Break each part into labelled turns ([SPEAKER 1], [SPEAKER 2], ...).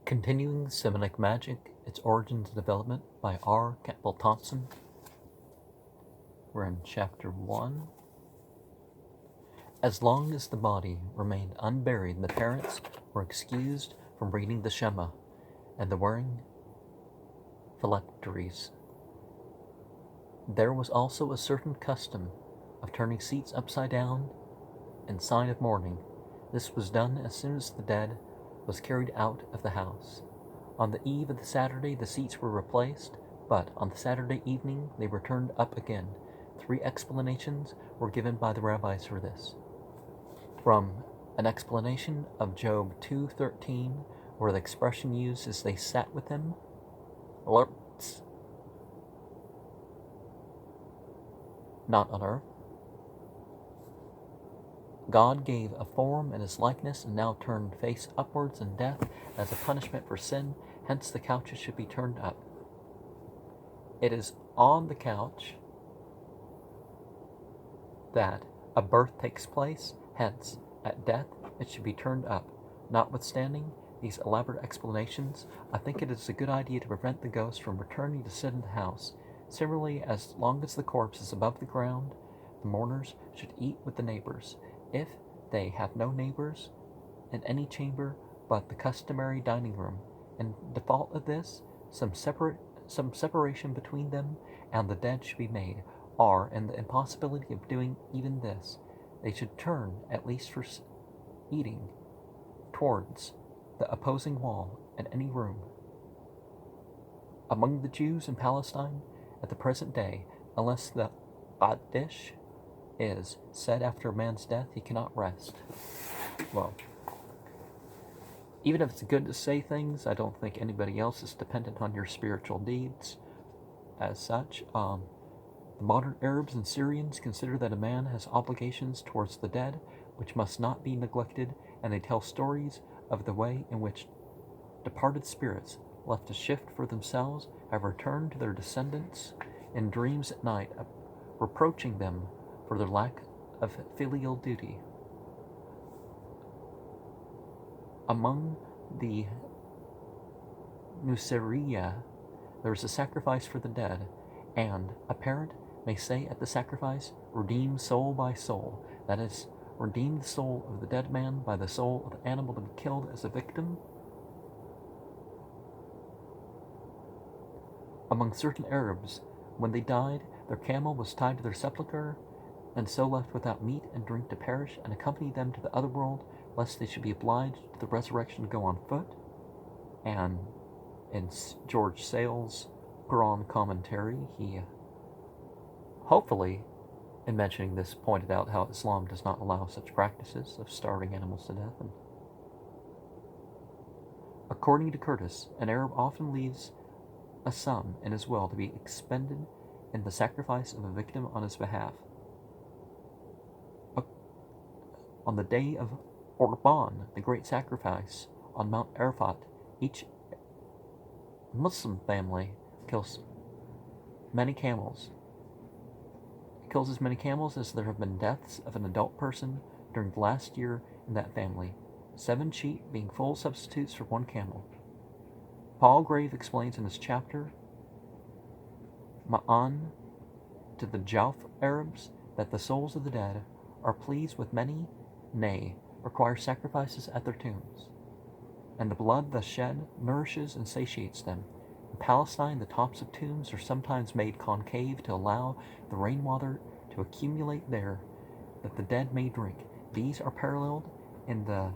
[SPEAKER 1] Continuing Semitic Magic, Its Origins and Development by R. Campbell Thompson. We're in Chapter 1. As long as the body remained unburied, the parents were excused from reading the Shema and the wearing phylacteries. There was also a certain custom of turning seats upside down in sign of mourning. This was done as soon as the dead was carried out of the house. On the eve of the Saturday, the seats were replaced, but on the Saturday evening they were turned up again. 3 explanations were given by the rabbis for this. From an explanation of Job 2:13, where the expression used is "they sat with him," lerts, not on earth. God gave a form in his likeness and now turned face upwards in death as a punishment for sin, hence the couches should be turned up. It is on the couch that a birth takes place, hence, at death it should be turned up. Notwithstanding these elaborate explanations, I think it is a good idea to prevent the ghost from returning to sit in the house. Similarly, as long as the corpse is above the ground, the mourners should eat with the neighbors. If they have no neighbors in any chamber but the customary dining room, in default of this, some separation between them and the dead should be made, or in the impossibility of doing even this, they should turn, at least for eating, towards the opposing wall in any room. Among the Jews in Palestine at the present day, unless the Kaddish is said after a man's death, he cannot rest. Well, even if it's good to say things, I don't think anybody else is dependent on your spiritual deeds. As such, the modern Arabs and Syrians consider that a man has obligations towards the dead, which must not be neglected, and they tell stories of the way in which departed spirits, left to shift for themselves, have returned to their descendants in dreams at night, reproaching them for their lack of filial duty. Among the Nusayriya, there is a sacrifice for the dead, and a parent may say at the sacrifice, "Redeem soul by soul," that is, redeem the soul of the dead man by the soul of the animal to be killed as a victim. Among certain Arabs, when they died, their camel was tied to their sepulchre, and so left without meat and drink to perish, and accompanied them to the other world, lest they should be obliged to the resurrection to go on foot. And in George Sale's Quran commentary, he hopefully, in mentioning this, pointed out how Islam does not allow such practices of starving animals to death. And according to Curtis, an Arab often leaves a sum in his will to be expended in the sacrifice of a victim on his behalf. On the day of Orban, the great sacrifice on Mount Arafat, each Muslim family kills many camels. It kills as many camels as there have been deaths of an adult person during the last year in that family, 7 sheep being full substitutes for 1 camel. Paul Grave explains in his chapter, Ma'an, to the Jauf Arabs, that the souls of the dead are pleased with many, nay, require sacrifices at their tombs, and the blood thus shed nourishes and satiates them. In Palestine, the tops of tombs are sometimes made concave to allow the rainwater to accumulate there, that the dead may drink. These are paralleled in the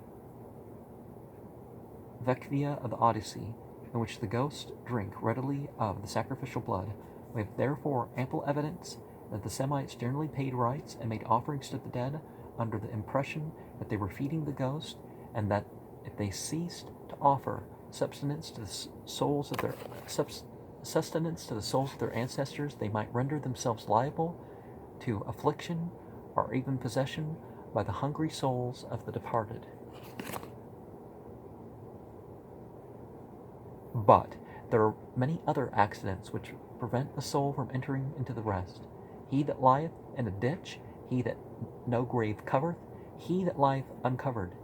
[SPEAKER 1] Vecvia of the Odyssey, in which the ghosts drink readily of the sacrificial blood. We have therefore ample evidence that the Semites generally paid rites and made offerings to the dead under the impression that they were feeding the ghost, and that if they ceased to offer sustenance to the souls of their ancestors, they might render themselves liable to affliction or even possession by the hungry souls of the departed. But there are many other accidents which prevent the soul from entering into the rest. He that lieth in a ditch, he that no grave covereth, he that lieth uncovered,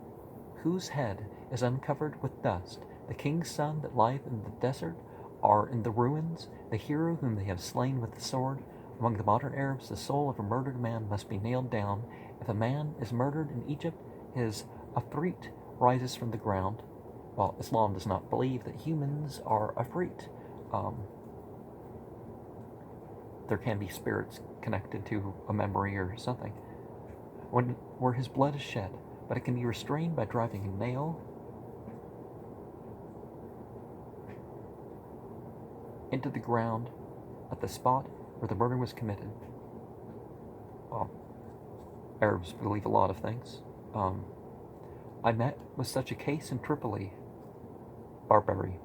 [SPEAKER 1] whose head is uncovered with dust, The king's son that lieth in the desert are in the ruins, the hero whom they have slain with the sword. Among the modern Arabs, the soul of a murdered man must be nailed down. If a man is murdered in Egypt, his afrit rises from the ground. Well, Islam does not believe that humans are afrit. There can be spirits connected to a memory or something. Where his blood is shed, but it can be restrained by driving a nail into the ground at the spot where the murder was committed. Well, Arabs believe a lot of things. I met with such a case in Tripoli, Barbary,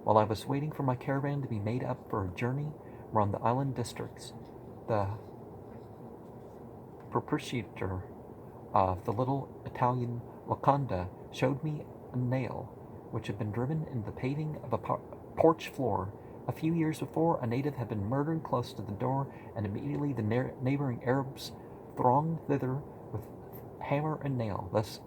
[SPEAKER 1] while I was waiting for my caravan to be made up for a journey around the island districts. The proprietor of the little Italian locanda showed me a nail which had been driven in the paving of a porch floor. A few years before, a native had been murdered close to the door, and immediately the neighboring Arabs thronged thither with hammer and nail, thus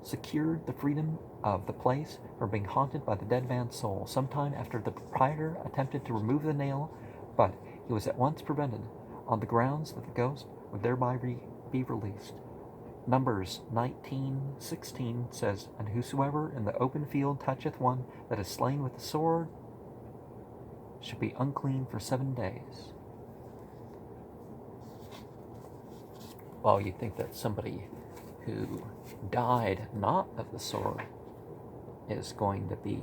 [SPEAKER 1] secured the freedom of the place from being haunted by the dead man's soul. Sometime after, the proprietor attempted to remove the nail, but he was at once prevented, on the grounds that the ghost would thereby be released. Numbers 19:16 says, "And whosoever in the open field toucheth one that is slain with the sword should be unclean for 7 days." Well, you'd think that somebody who died not of the sword is going to be,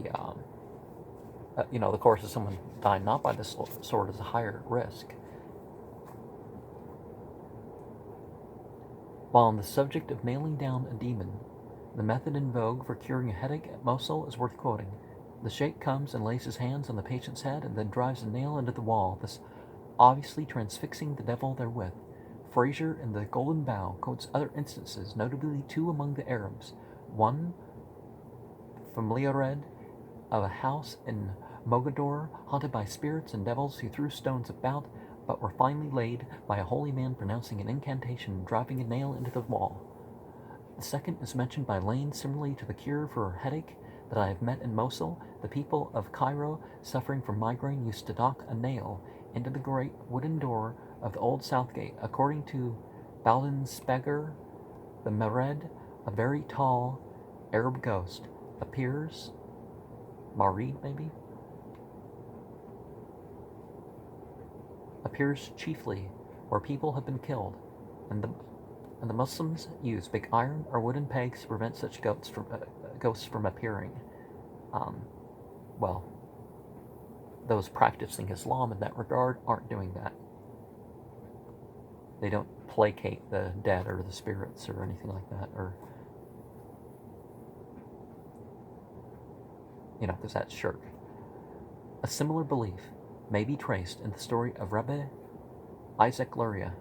[SPEAKER 1] the course of someone dying not by the sword is a higher risk. While on the subject of nailing down a demon, the method in vogue for curing a headache at Mosul is worth quoting. The sheikh comes and lays his hands on the patient's head and then drives a nail into the wall, thus obviously transfixing the devil therewith. Fraser in The Golden Bough quotes other instances, notably 2 among the Arabs. One, familiared of a house in Mogador, haunted by spirits and devils who threw stones about, but were finally laid by a holy man pronouncing an incantation and driving a nail into the wall. The second is mentioned by Lane similarly to the cure for a headache that I have met in Mosul. The people of Cairo suffering from migraine used to knock a nail into the great wooden door of the old south gate. According to Baldenspeger, the Mered, a very tall Arab ghost, appears, Marid maybe? Appears chiefly where people have been killed, and the Muslims use big iron or wooden pegs to prevent such ghosts from appearing. Well, those practicing Islam in that regard aren't doing that. They don't placate the dead or the spirits or anything like that, or because that's shirk. A similar belief may be traced in the story of Rabbi Isaac Luria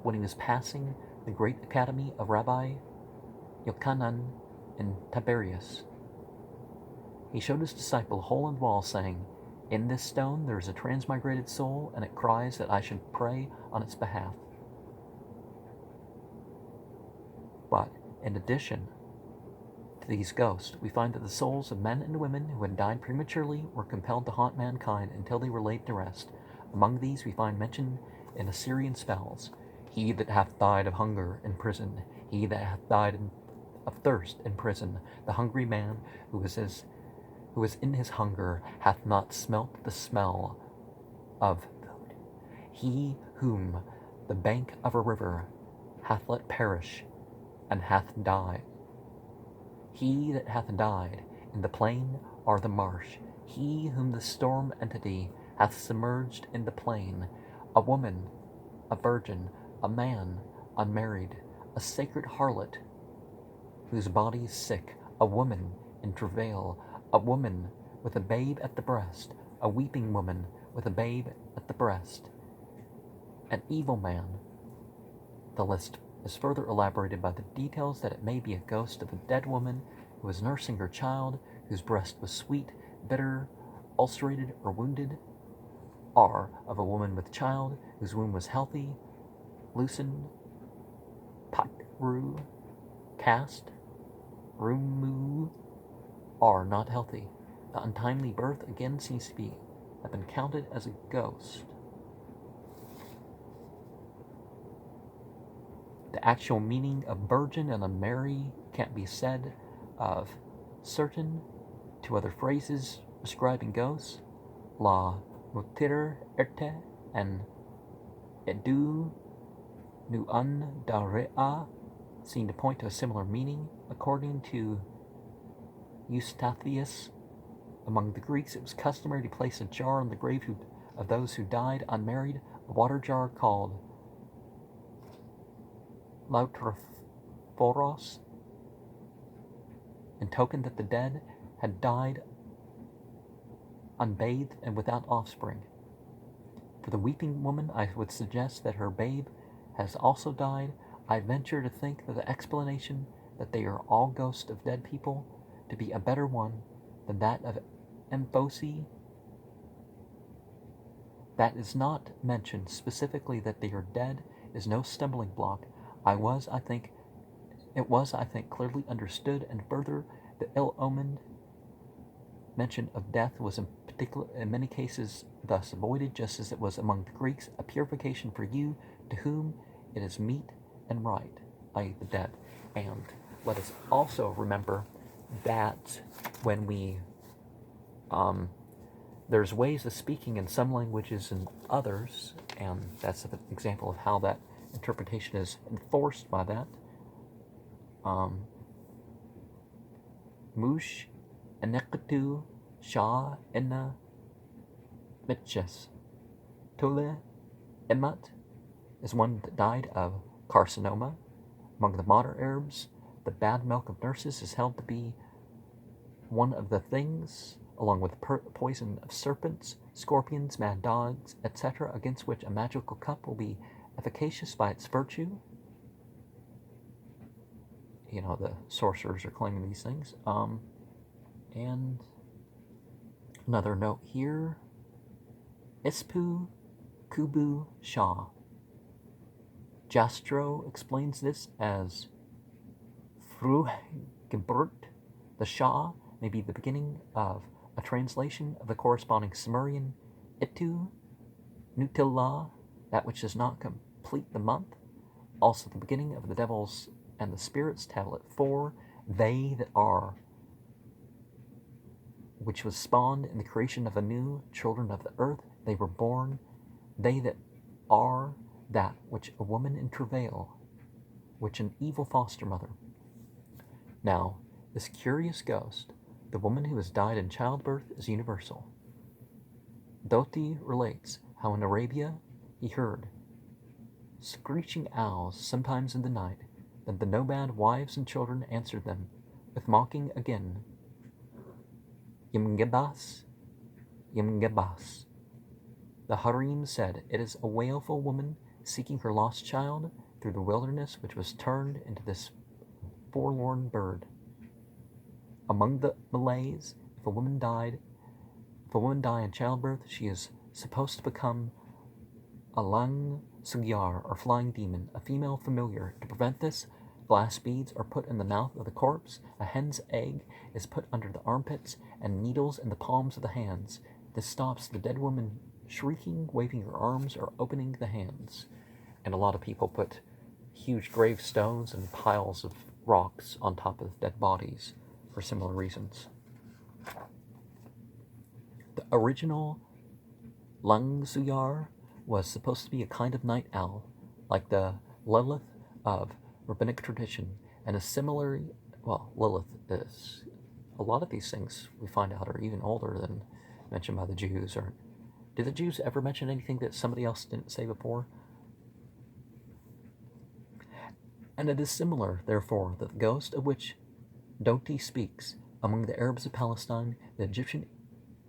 [SPEAKER 1] when he was passing the great academy of Rabbi Yochanan in Tiberias. He showed his disciple a hole in the wall, saying, "In this stone there is a transmigrated soul, and it cries that I should pray on its behalf." But in addition to these ghosts, we find that the souls of men and women who had died prematurely were compelled to haunt mankind until they were laid to rest. Among these we find mentioned in Assyrian spells, "He that hath died of hunger in prison, he that hath died of thirst in prison, the hungry man who was in his hunger hath not smelt the smell of food, he whom the bank of a river hath let perish and hath died. He that hath died in the plain or the marsh, he whom the storm entity hath submerged in the plain, a woman, a virgin, a man, unmarried, a sacred harlot, whose body is sick, a woman in travail, a woman with a babe at the breast, a weeping woman with a babe at the breast, an evil man." The list is further elaborated by the details that it may be a ghost of a dead woman who was nursing her child, whose breast was sweet, bitter, ulcerated, or wounded, or of a woman with child whose womb was healthy, loosened, patru, cast, rumu, are not healthy. The untimely birth again seems to have been counted as a ghost. The actual meaning of virgin and unmarried can't be said of certain to other phrases describing ghosts. La mutir erte and edu nu un darea seem to point to a similar meaning. According to Eustathius, among the Greeks it was customary to place a jar on the grave of those who died unmarried, a water jar called lautrophoros, in token that the dead had died unbathed and without offspring. For the weeping woman, I would suggest that her babe has also died. I venture to think that the explanation that they are all ghosts of dead people to be a better one than that of Emphosi. That is not mentioned specifically that they are dead is no stumbling block. It was, I think, clearly understood, and further, the ill-omened mention of death was in many cases thus avoided, just as it was among the Greeks a purification for you to whom it is meet and right, i.e. the dead. And let us also remember that when we there's ways of speaking in some languages and others, and that's an example of how that interpretation is enforced by that. Mush enekatu Shah inna mitches. Tule Emat is one that died of carcinoma. Among the modern Arabs, the bad milk of nurses is held to be one of the things, along with poison of serpents, scorpions, mad dogs, etc., against which a magical cup will be efficacious by its virtue. You know, the sorcerers are claiming these things. And another note here, Ispu Kubu Shah. Jastrow explains this as Frugeburt. The Shah may be the beginning of a translation of the corresponding Sumerian Itu Nutilla, that which does not complete the month. Also the beginning of the Devil's and the Spirits, tablet 4, they that are, which was spawned in the creation of anew, children of the earth, they were born, they that are, that which a woman in travail, which an evil foster mother. Now, this curious ghost, the woman who has died in childbirth, is universal. Doti relates how in Arabia he heard screeching owls sometimes in the night, that the nomad wives and children answered them with mocking again, Yimgebas, Yimgebas. The harem said, it is a wailful woman seeking her lost child through the wilderness, which was turned into this forlorn bird. Among the Malays, if a woman die in childbirth, she is supposed to become a lang sugyar, or flying demon, a female familiar. To prevent this, glass beads are put in the mouth of the corpse, a hen's egg is put under the armpits, and needles in the palms of the hands. This stops the dead woman shrieking, waving her arms, or opening the hands. And a lot of people put huge gravestones and piles of rocks on top of dead bodies for similar reasons. The original Langsuyar was supposed to be a kind of night owl, like the Lilith of rabbinic tradition, and a similar, well, Lilith is, a lot of these things we find out are even older than mentioned by the Jews. Or did the Jews ever mention anything that somebody else didn't say before? And it is similar, therefore, that the ghost of which Doti speaks among the Arabs of Palestine, the Egyptian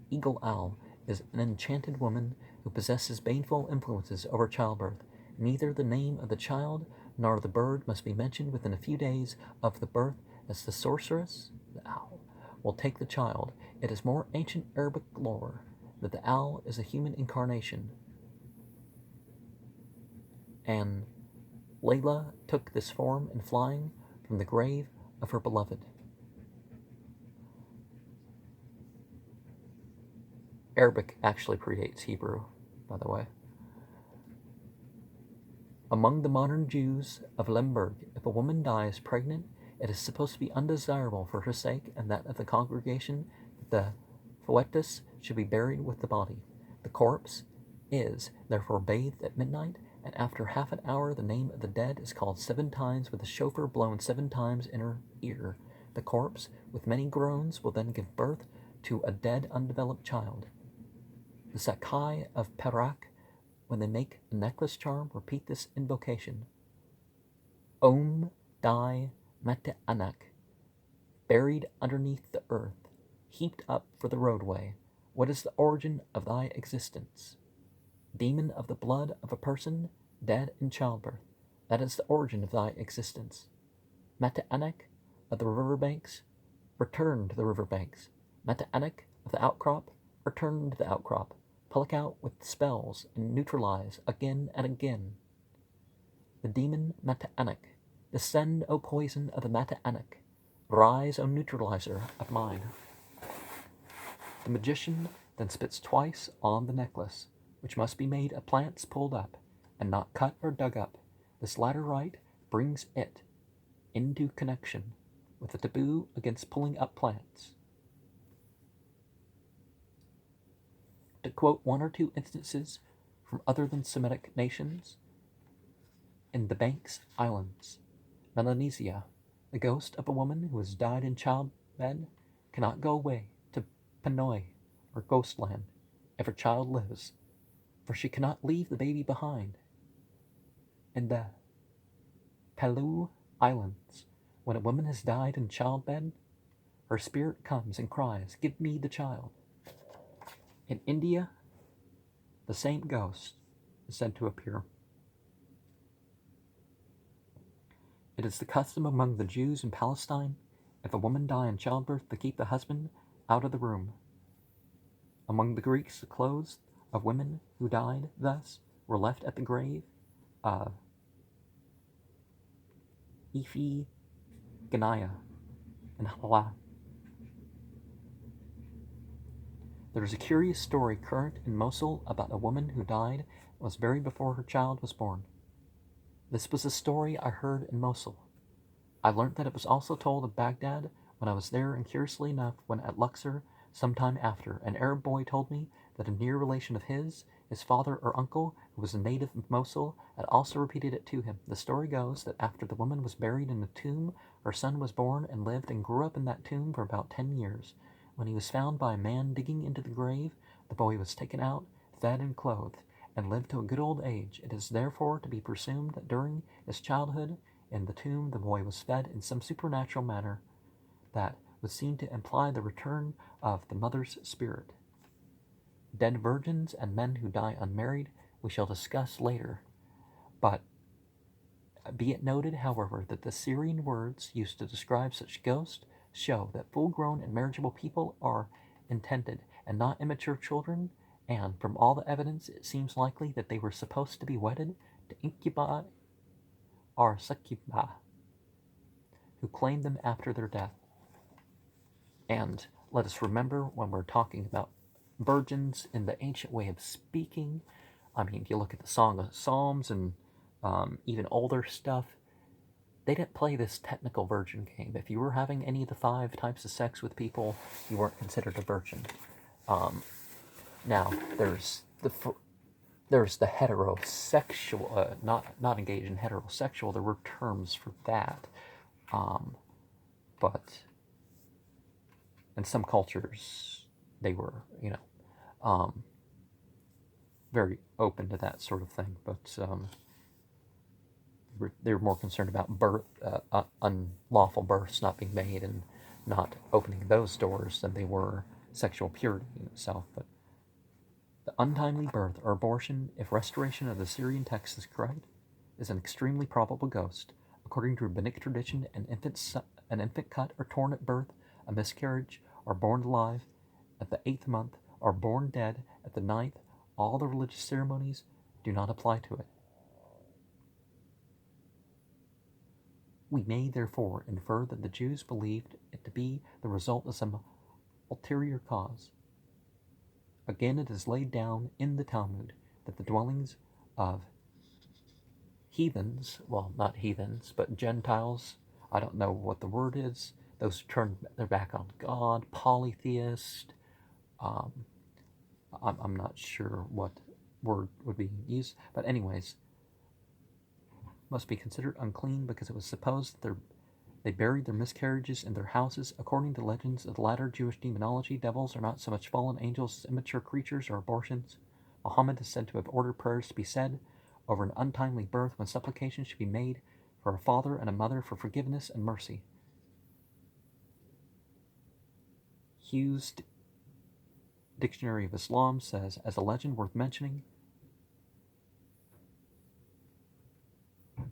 [SPEAKER 1] eagle owl, is an enchanted woman who possesses baneful influences over childbirth. Neither the name of the child nor the bird must be mentioned within a few days of the birth, as the sorceress, the owl, will take the child. It is more ancient Arabic lore that the owl is a human incarnation, and Layla took this form in flying from the grave of her beloved. Arabic actually predates Hebrew, by the way. Among the modern Jews of Lemberg, if a woman dies pregnant, it is supposed to be undesirable for her sake and that of the congregation that the foetus should be buried with the body. The corpse is therefore bathed at midnight, and after half an hour the name of the dead is called 7 times with a shofar blown 7 times in her ear. The corpse, with many groans, will then give birth to a dead undeveloped child. The Sakai of Perak, when they make a necklace charm, repeat this invocation. Om Dai Mete Anak, buried underneath the earth, heaped up for the roadway. What is the origin of thy existence? Demon of the blood of a person dead in childbirth. That is the origin of thy existence. Mete Anak of the riverbanks, return to the riverbanks. Mete Anak of the outcrop, return to the outcrop. Pluck out with spells and neutralize again and again. The demon Mete Anak, descend, O poison of the Mete Anak. Rise, O neutralizer of mine. The magician then spits twice on the necklace, which must be made of plants pulled up, and not cut or dug up. This latter rite brings it into connection with the taboo against pulling up plants. To quote 1 or 2 instances from other than Semitic nations, in the Banks Islands, Melanesia, the ghost of a woman who has died in childbed cannot go away to Panoi or Ghostland if her child lives, for she cannot leave the baby behind. In the Palau Islands, when a woman has died in childbed, her spirit comes and cries, "Give me the child." In India, the same ghost is said to appear. It is the custom among the Jews in Palestine, if a woman die in childbirth, to keep the husband out of the room. Among the Greeks, the clothes of women who died thus were left at the grave of Iphigenia and Hala. There is a curious story current in Mosul about a woman who died and was buried before her child was born. This was a story I heard in Mosul. I learnt that it was also told of Baghdad when I was there, and curiously enough, when at Luxor some time after, an Arab boy told me that a near relation of his father or uncle, who was a native of Mosul, had also repeated it to him. The story goes that after the woman was buried in a tomb, her son was born and lived and grew up in that tomb for about 10 years. When he was found by a man digging into the grave, the boy was taken out, fed and clothed, and lived to a good old age. It is therefore to be presumed that during his childhood in the tomb the boy was fed in some supernatural manner that would seem to imply the return of the mother's spirit. Dead virgins and men who die unmarried we shall discuss later, but be it noted, however, that the Syrian words used to describe such ghosts show that full-grown and marriageable people are intended, and not immature children, and from all the evidence it seems likely that they were supposed to be wedded to incubi or succubi, who claimed them after their death. And let us remember, when we're talking about virgins in the ancient way of speaking, I mean, if you look at the Song of Psalms and even older stuff, they didn't play this technical virgin game. If you were having any of the 5 types of sex with people, you weren't considered a virgin. Now, there's the heterosexual, not engaged in heterosexual. There were terms for that, but in some cultures they were, very open to that sort of thing. But they were more concerned about birth, unlawful births not being made and not opening those doors than they were sexual purity in itself. But the untimely birth or abortion, if restoration of the Syrian text is correct, is an extremely probable ghost. According to rabbinic tradition, an infant cut or torn at birth, a miscarriage, or born alive at the 8th month, or born dead at the 9th, all the religious ceremonies do not apply to it. We may therefore infer that the Jews believed it to be the result of some ulterior cause. Again, it is laid down in the Talmud that the dwellings of heathens, well, not heathens, but Gentiles, I don't know what the word is, those who turn their back on God, polytheist, um, I'm not sure what word would be used, but anyways, must be considered unclean because it was supposed that they buried their miscarriages in their houses. According to legends of the latter Jewish demonology, devils are not so much fallen angels as immature creatures or abortions. Muhammad is said to have ordered prayers to be said over an untimely birth when supplication should be made for a father and a mother for forgiveness and mercy. Hughes' Dictionary of Islam says, as a legend worth mentioning,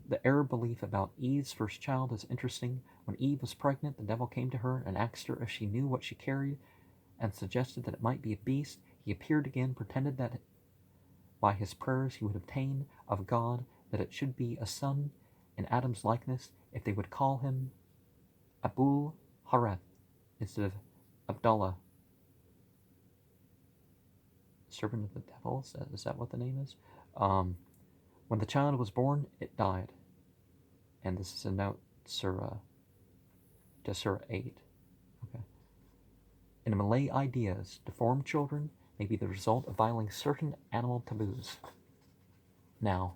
[SPEAKER 1] the Arab belief about Eve's first child is interesting. When Eve was pregnant, the devil came to her and asked her if she knew what she carried and suggested that it might be a beast. He appeared again, pretended that by his prayers he would obtain of God that it should be a son in Adam's likeness if they would call him Abul Hareth instead of Abdullah, servant of the devil. Is that what the name is? When the child was born, it died. And this is a note, Surah 8. Okay. In Malay ideas, deformed children may be the result of violating certain animal taboos. Now,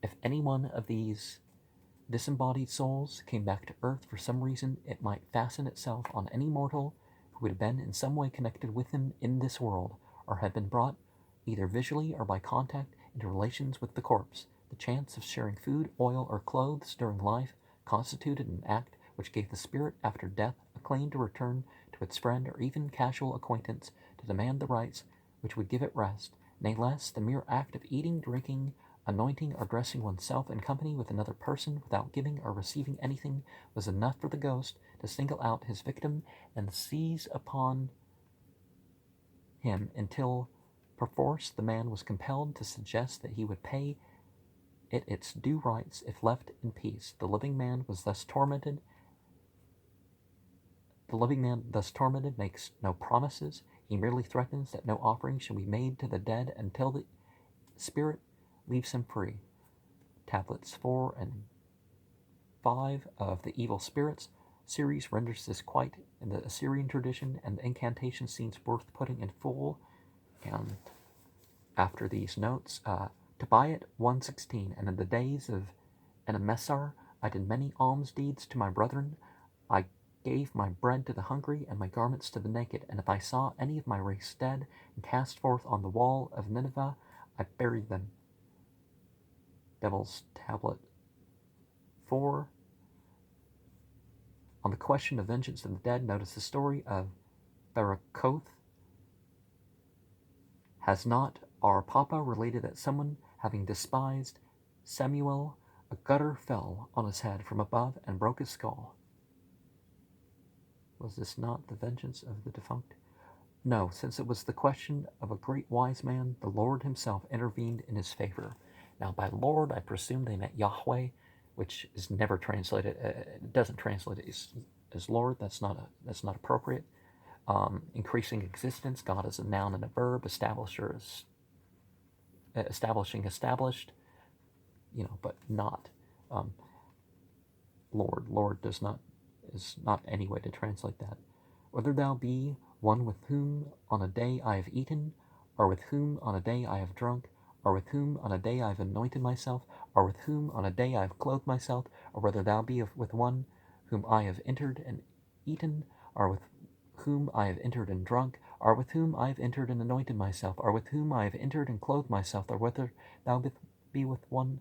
[SPEAKER 1] if any one of these disembodied souls came back to Earth for some reason, it might fasten itself on any mortal who would have been in some way connected with him in this world, or had been brought, either visually or by contact, into relations with the corpse. The chance of sharing food, oil, or clothes during life constituted an act which gave the spirit after death a claim to return to its friend or even casual acquaintance to demand the rights which would give it rest. Nay less, the mere act of eating, drinking, anointing, or dressing oneself in company with another person without giving or receiving anything was enough for the ghost to single out his victim and seize upon him until perforce the man was compelled to suggest that he would pay it its due rights if left in peace. The living man thus tormented makes no promises. He merely threatens that no offering shall be made to the dead until the spirit leaves him free. Tablets 4 and 5 of the Evil Spirits series renders this quite in the Assyrian tradition, and the incantation seems worth putting in full. And after these notes, Tobiah 1:16, and in the days of Enemessar, I did many alms deeds to my brethren. I gave my bread to the hungry and my garments to the naked. And if I saw any of my race dead and cast forth on the wall of Nineveh, I buried them. Devil's Tablet 4. On the question of vengeance of the dead, notice the story of Barakoth. Has not our Papa related that someone, having despised Samuel, a gutter fell on his head from above and broke his skull? Was this not the vengeance of the defunct? No, since it was the question of a great wise man, the Lord himself intervened in his favor. Now, by Lord, I presume they meant Yahweh, which is never translated. It doesn't translate it as Lord. That's not appropriate. Increasing existence. God is a noun and a verb. Establisher is establishing, established. But not Lord. Lord is not any way to translate that. Whether thou be one with whom on a day I have eaten, or with whom on a day I have drunk, or with whom on a day I have anointed myself, or with whom on a day I have clothed myself, or whether thou be with one whom I have entered and eaten, or with whom I have entered and drunk, or with whom I have entered and anointed myself, or with whom I have entered and clothed myself, or whether thou be with one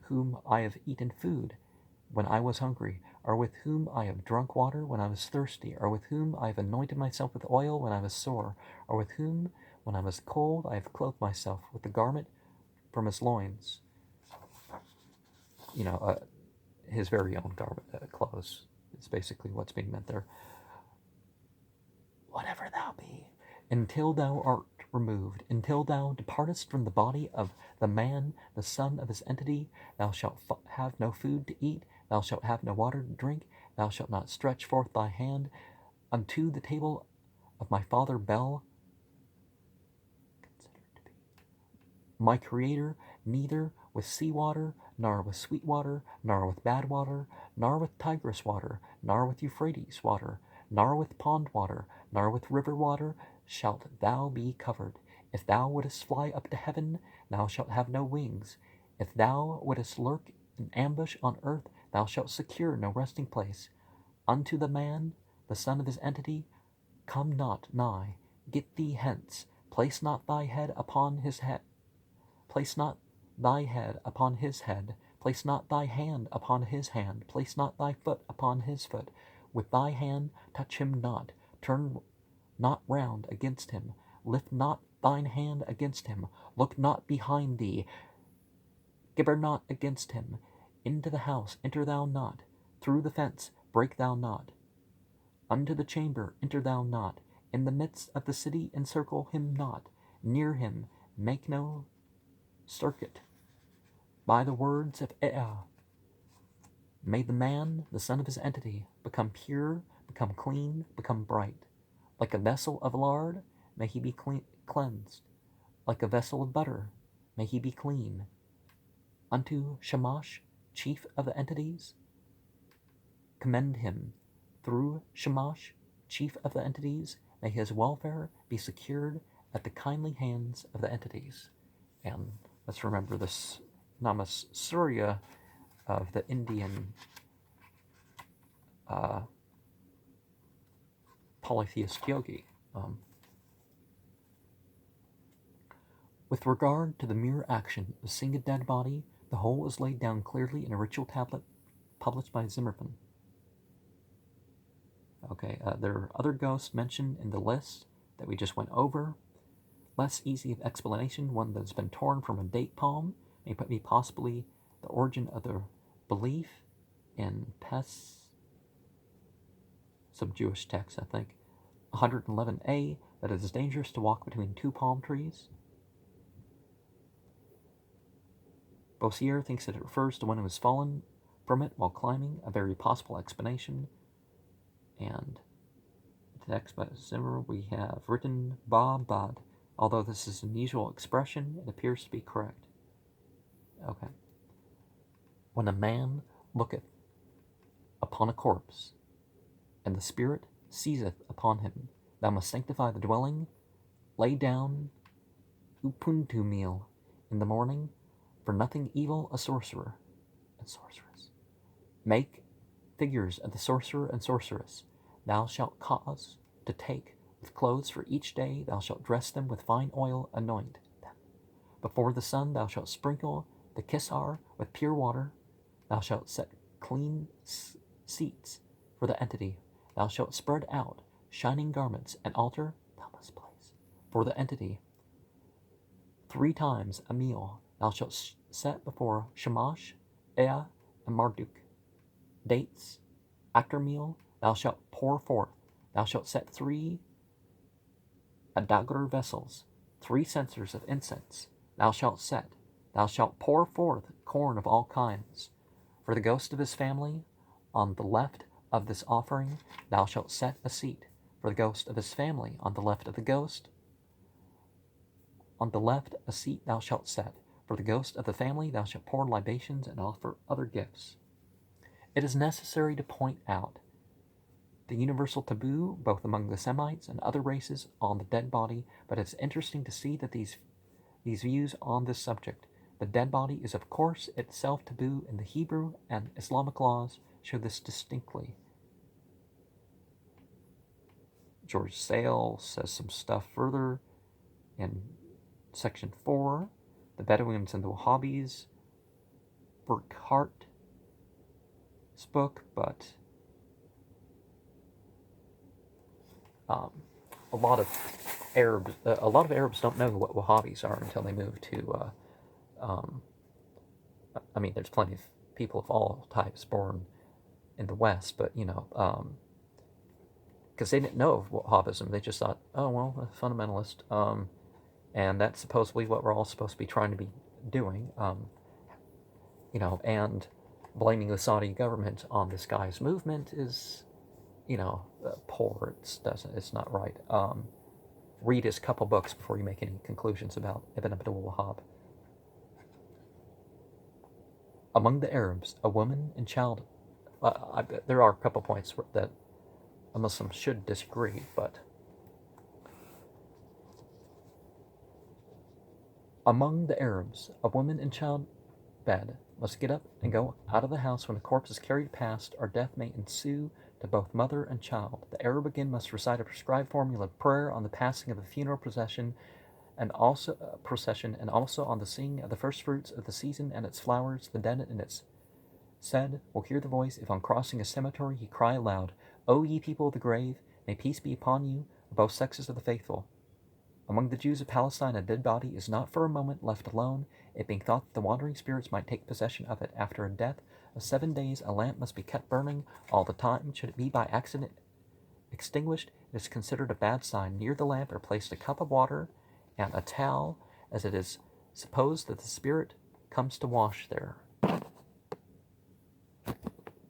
[SPEAKER 1] whom I have eaten food when I was hungry, or with whom I have drunk water when I was thirsty, or with whom I have anointed myself with oil when I was sore, or with whom, when I was cold, I have clothed myself with the garment from his loins. His very own garment, clothes is basically what's being meant there. Whatever thou be, until thou art removed, until thou departest from the body of the man, the son of his entity, thou shalt have no food to eat, thou shalt have no water to drink, thou shalt not stretch forth thy hand unto the table of my father Bel, my Creator, neither with sea water, nor with sweet water, nor with bad water, nor with Tigris water, nor with Euphrates water, nor with pond water, nor with river water shalt thou be covered. If thou wouldest fly up to heaven, thou shalt have no wings. If thou wouldest lurk in ambush on earth, thou shalt secure no resting place. Unto the man, the son of his entity, come not nigh. Get thee hence. Place not thy head upon his head. Place not thy head upon his head. Place not thy hand upon his hand. Place not thy foot upon his foot. With thy hand touch him not. Turn not round against him. Lift not thine hand against him. Look not behind thee. Gibber not against him. Into the house enter thou not. Through the fence break thou not. Unto the chamber enter thou not. In the midst of the city encircle him not. Near him make no circuit. By the words of Ea, may the man, the son of his entity, become pure, become clean, become bright. Like a vessel of lard, may he be cleansed. Like a vessel of butter, may he be clean. Unto Shamash, chief of the entities, commend him. Through Shamash, chief of the entities, may his welfare be secured at the kindly hands of the entities. And let's remember this Namas Surya of the Indian polytheist yogi. With regard to the mere action of seeing a dead body, the whole is laid down clearly in a ritual tablet published by Zimmerman. Okay, there are other ghosts mentioned in the list that we just went over. Less easy of explanation, one that's been torn from a date palm, may be possibly the origin of the belief in pests, some Jewish texts, I think. 111a, that it is dangerous to walk between two palm trees. Bossier thinks that it refers to one who has fallen from it while climbing, a very possible explanation. And the text by Zimmer, we have written ba bad. Although this is an unusual expression, it appears to be correct. Okay. When a man looketh upon a corpse, and the spirit seizeth upon him, thou must sanctify the dwelling, lay down upuntu meal in the morning, for nothing evil a sorcerer and sorceress. Make figures of the sorcerer and sorceress. Thou shalt cause to take with clothes for each day, thou shalt dress them with fine oil, anoint them. Before the sun thou shalt sprinkle the kisar with pure water. Thou shalt set clean seats for the entity. Thou shalt spread out shining garments, and altar thou must place for the entity. 3 times a meal thou shalt set before Shamash, Ea, and Marduk. Dates, after meal, thou shalt pour forth. Thou shalt set 3 adagar vessels, 3 censers of incense. Thou shalt set. Thou shalt pour forth corn of all kinds. For the ghost of his family, on the left of this offering, thou shalt set a seat. For the ghost of his family, on the left of the ghost, on the left a seat thou shalt set. For the ghost of the family, thou shalt pour libations and offer other gifts. It is necessary to point out the universal taboo, both among the Semites and other races, on the dead body, but it's interesting to see that these views on this subject, the dead body, is of course itself taboo in the Hebrew and Islamic laws show this distinctly. George Sale says some stuff further in section 4, the Bedouins and the Wahhabis, Burkhart's book, but a lot of Arabs don't know what Wahhabis are until they move to. I mean, there's plenty of people of all types born in the West, but because they didn't know of Wahhabism, they just thought, oh well, a fundamentalist, and that's supposedly what we're all supposed to be trying to be doing, and blaming the Saudi government on this guy's movement is, poor. It's not right. Read his couple books before you make any conclusions about Ibn Abdul Wahhab. Among the Arabs, a woman and child. There are a couple points that a Muslim should disagree, but among the Arabs, a woman in childbed must get up and go out of the house when a corpse is carried past, or death may ensue to both mother and child. The Arab again must recite a prescribed formula of prayer on the passing of a funeral procession, and also on the seeing of the first fruits of the season and its flowers. The dead in its said will hear the voice if on crossing a cemetery he cry aloud, O ye people of the grave, may peace be upon you, of both sexes of the faithful. Among the Jews of Palestine, a dead body is not for a moment left alone, it being thought that the wandering spirits might take possession of it. After a death of 7 days, a lamp must be kept burning all the time. Should it be by accident extinguished, it is considered a bad sign. Near the lamp are placed a cup of water and a towel, as it is supposed that the spirit comes to wash there.